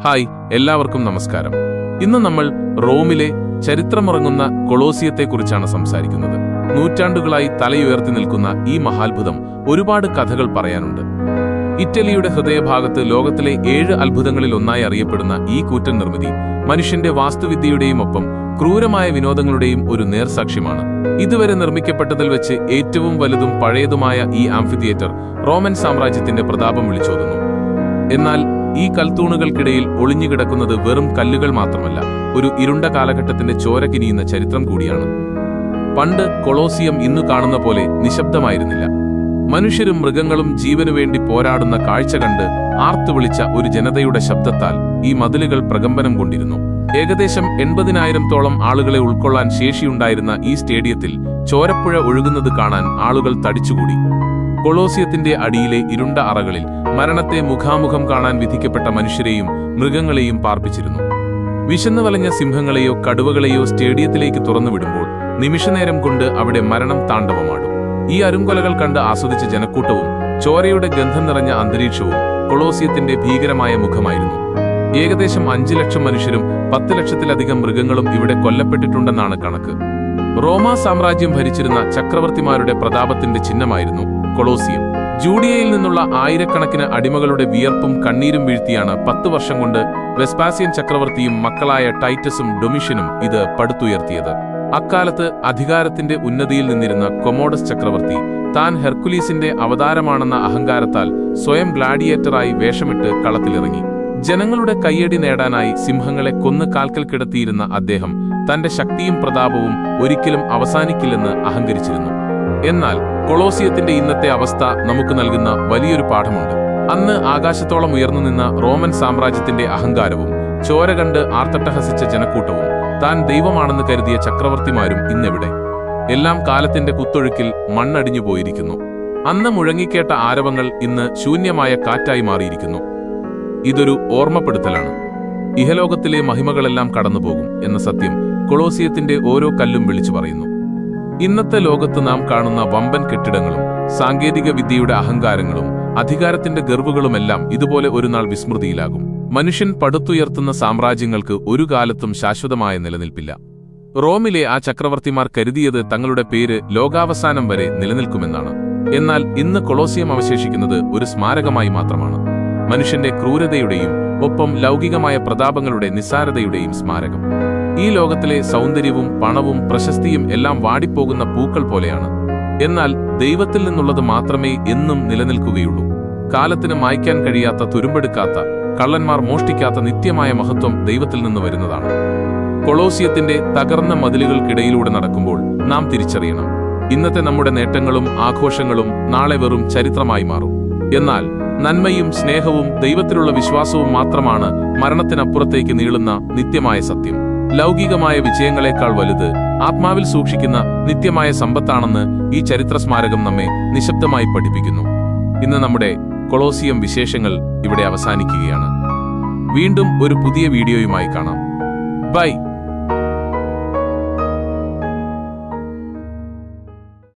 Hi, എല്ലാവർക്കും നമസ്കാരം. ഇന്ന് നമ്മൾ റോമിലെ ചരിത്രമുറങ്ങുന്ന കൊളോസിയത്തെക്കുറിച്ചാണ് സംസാരിക്കുന്നത്. നൂറ്റാണ്ടുകളായി തലയുയർത്തി നിൽക്കുന്ന ഈ മഹാത്ഭുതം ഒരുപാട് കഥകൾ പറയാനുണ്ട്. ഇറ്റലിയുടെ ഹൃദയഭാഗത്ത് ലോകത്തിലെ 7 അത്ഭുതങ്ങളിൽ ഒന്നായി അറിയപ്പെടുന്ന ഈ കൂറ്റൻ നിർമ്മിതി മനുഷ്യന്റെ വാസ്തുവിദ്യയുടെയും ഒപ്പം ക്രൂരമായ വിനോദങ്ങളുടെയും ഒരു നേർസാക്ഷ്യമാണ്. ഇതുവരെ നിർമ്മിക്കപ്പെട്ടതിൽ വെച്ച് ഏറ്റവും വലുതും പഴയതുമായ ഈ ആംഫിതിയേറ്റർ റോമൻ സാമ്രാജ്യത്തിന്റെ പ്രതാപം വിളിച്ചോതുന്നു. എന്നാൽ ഈ കൽത്തൂണുകൾക്കിടയിൽ ഒളിഞ്ഞുകിടക്കുന്നത് വെറും കല്ലുകൾ മാത്രമല്ല, ഒരു ഇരുണ്ട കാലഘട്ടത്തിന്റെ ചോര കിനിയുന്ന ചരിത്രം കൂടിയാണ്. പണ്ട് കൊളോസിയം ഇന്നു കാണുന്ന പോലെ നിശബ്ദമായിരുന്നില്ല. മനുഷ്യരും മൃഗങ്ങളും ജീവനുവേണ്ടി പോരാടുന്ന കാഴ്ച കണ്ട് ആർത്തുവിളിച്ച ഒരു ജനതയുടെ ശബ്ദത്താൽ ഈ മതിലുകൾ പ്രകമ്പനം കൊണ്ടിരുന്നു. ഏകദേശം 80,000-ഓളം ആളുകളെ ഉൾക്കൊള്ളാൻ ശേഷിയുണ്ടായിരുന്ന ഈ സ്റ്റേഡിയത്തിൽ ചോരപ്പുഴ ഒഴുകുന്നത് കാണാൻ ആളുകൾ തടിച്ചുകൂടി. കൊളോസിയത്തിന്റെ അടിയിലെ ഇരുണ്ട അറകളിൽ മരണത്തെ മുഖാമുഖം കാണാൻ വിധിക്കപ്പെട്ട മനുഷ്യരെയും മൃഗങ്ങളെയും പാർപ്പിച്ചിരുന്നു. വിശന്നു വലഞ്ഞ സിംഹങ്ങളെയോ കടുവകളെയോ സ്റ്റേഡിയത്തിലേക്ക് തുറന്നുവിടുമ്പോൾ നിമിഷനേരം കൊണ്ട് അവിടെ മരണം താണ്ഡവമാടും. ഈ അരുംകൊലകൾ കണ്ട് ആസ്വദിച്ച ജനക്കൂട്ടവും ചോരയുടെ ഗന്ധം നിറഞ്ഞ അന്തരീക്ഷവും കൊളോസിയത്തിന്റെ ഭീകരമായ മുഖമായിരുന്നു. ഏകദേശം 5 ലക്ഷം മനുഷ്യരും 10 ലക്ഷത്തിലധികം മൃഗങ്ങളും ഇവിടെ കൊല്ലപ്പെട്ടിട്ടുണ്ടെന്നാണ് കണക്ക്. റോമാ സാമ്രാജ്യം ഭരിച്ചിരുന്ന ചക്രവർത്തിമാരുടെ പ്രതാപത്തിന്റെ ചിഹ്നമായിരുന്നു കൊളോസിയം. ജൂഡിയയിൽ നിന്നുള്ള ആയിരക്കണക്കിന് അടിമകളുടെ വിയർപ്പും കണ്ണീരും വീഴ്ത്തിയാണ് 10 വർഷം കൊണ്ട് വെസ്പാസിയൻ ചക്രവർത്തിയും മക്കളായ ടൈറ്റസും ഡൊമിഷ്യനും ഇത് പടുത്തുയർത്തിയത്. അക്കാലത്ത് അധികാരത്തിന്റെ ഉന്നതിയിൽ നിന്നിരുന്ന കൊമോഡസ് ചക്രവർത്തി താൻ ഹെർക്കുലീസിന്റെ അവതാരമാണെന്ന അഹങ്കാരത്താൽ സ്വയം ഗ്ലാഡിയേറ്ററായി വേഷമിട്ട് കളത്തിലിറങ്ങി. ജനങ്ങളുടെ കയ്യടി നേടാനായി സിംഹങ്ങളെ കൊന്ന് കാൽക്കൽ കിടത്തിയിരുന്ന അദ്ദേഹം തന്റെ ശക്തിയും പ്രതാപവും ഒരിക്കലും അവസാനിക്കില്ലെന്ന് അഹങ്കരിച്ചിരുന്നു. എന്നാൽ കൊളോസിയത്തിന്റെ ഇന്നത്തെ അവസ്ഥ നമുക്ക് നൽകുന്ന വലിയൊരു പാഠമുണ്ട്. അന്ന് ആകാശത്തോളം ഉയർന്നു നിന്ന റോമൻ സാമ്രാജ്യത്തിന്റെ അഹങ്കാരവും ചോര കണ്ട് ആർത്തട്ടഹസിച്ച ജനക്കൂട്ടവും താൻ ദൈവമാണെന്ന് കരുതിയ ചക്രവർത്തിമാരും ഇന്നെവിടെ? എല്ലാം കാലത്തിന്റെ കുത്തൊഴുക്കിൽ മണ്ണടിഞ്ഞു പോയിരിക്കുന്നു. അന്ന് മുഴങ്ങിക്കേട്ട ആരവങ്ങൾ ഇന്ന് ശൂന്യമായ കാറ്റായി മാറിയിരിക്കുന്നു. ഇതൊരു ഓർമ്മപ്പെടുത്തലാണ്. ഇഹലോകത്തിലെ മഹിമകളെല്ലാം കടന്നുപോകും എന്ന സത്യം കൊളോസിയത്തിന്റെ ഓരോ കല്ലും വിളിച്ചു പറയുന്നു. ഇന്നത്തെ ലോകത്ത് നാം കാണുന്ന വമ്പൻ കെട്ടിടങ്ങളും സാങ്കേതിക വിദ്യയുടെ അഹങ്കാരങ്ങളും അധികാരത്തിന്റെ ഗർവുകളുമെല്ലാം ഇതുപോലെ ഒരു നാൾ വിസ്മൃതിയിലാകും. മനുഷ്യൻ പടുത്തുയർത്തുന്ന സാമ്രാജ്യങ്ങൾക്ക് ഒരു കാലത്തും ശാശ്വതമായ നിലനിൽപ്പില്ല. റോമിലെ ആ ചക്രവർത്തിമാർ കരുതിയത് തങ്ങളുടെ പേര് ലോകാവസാനം വരെ നിലനിൽക്കുമെന്നാണ്. എന്നാൽ ഇന്ന് കൊളോസിയം അവശേഷിക്കുന്നത് ഒരു സ്മാരകമായി മാത്രമാണ്. മനുഷ്യന്റെ ക്രൂരതയുടെയും ഒപ്പം ലൗകികമായ പ്രതാപങ്ങളുടെ നിസ്സാരതയുടെയും സ്മാരകം. ഈ ലോകത്തിലെ സൗന്ദര്യവും പണവും പ്രശസ്തിയും എല്ലാം വാടിപ്പോകുന്ന പൂക്കൾ പോലെയാണ്. എന്നാൽ ദൈവത്തിൽ നിന്നുള്ളത് മാത്രമേ എന്നും നിലനിൽക്കുകയുള്ളൂ. കാലത്തിന് മായ്ക്കാൻ കഴിയാത്ത, തുരുമ്പെടുക്കാത്ത, കള്ളന്മാർ മോഷ്ടിക്കാത്ത നിത്യമായ മഹത്വം ദൈവത്തിൽ നിന്ന് വരുന്നതാണ്. കൊളോസിയത്തിന്റെ തകർന്ന മതിലുകൾക്കിടയിലൂടെ നടക്കുമ്പോൾ നാം തിരിച്ചറിയണം, ഇന്നത്തെ നമ്മുടെ നേട്ടങ്ങളും ആഘോഷങ്ങളും നാളെ വെറും ചരിത്രമായി മാറും. എന്നാൽ നന്മയും സ്നേഹവും ദൈവത്തിലുള്ള വിശ്വാസവും മാത്രമാണ് മരണത്തിനപ്പുറത്തേക്ക് നീളുന്ന നിത്യമായ സത്യം. ലൗകികമായ വിജയങ്ങളെക്കാൾ വലുത് ആത്മാവിൽ സൂക്ഷിക്കുന്ന നിത്യമായ സമ്പത്താണെന്ന് ഈ ചരിത്ര സ്മാരകം നമ്മെ നിശബ്ദമായി പഠിപ്പിക്കുന്നു. ഇന്ന് നമ്മുടെ കൊളോസിയം വിശേഷങ്ങൾ ഇവിടെ അവസാനിക്കുകയാണ്. വീണ്ടും ഒരു പുതിയ വീഡിയോയുമായി കാണാം. ബൈ.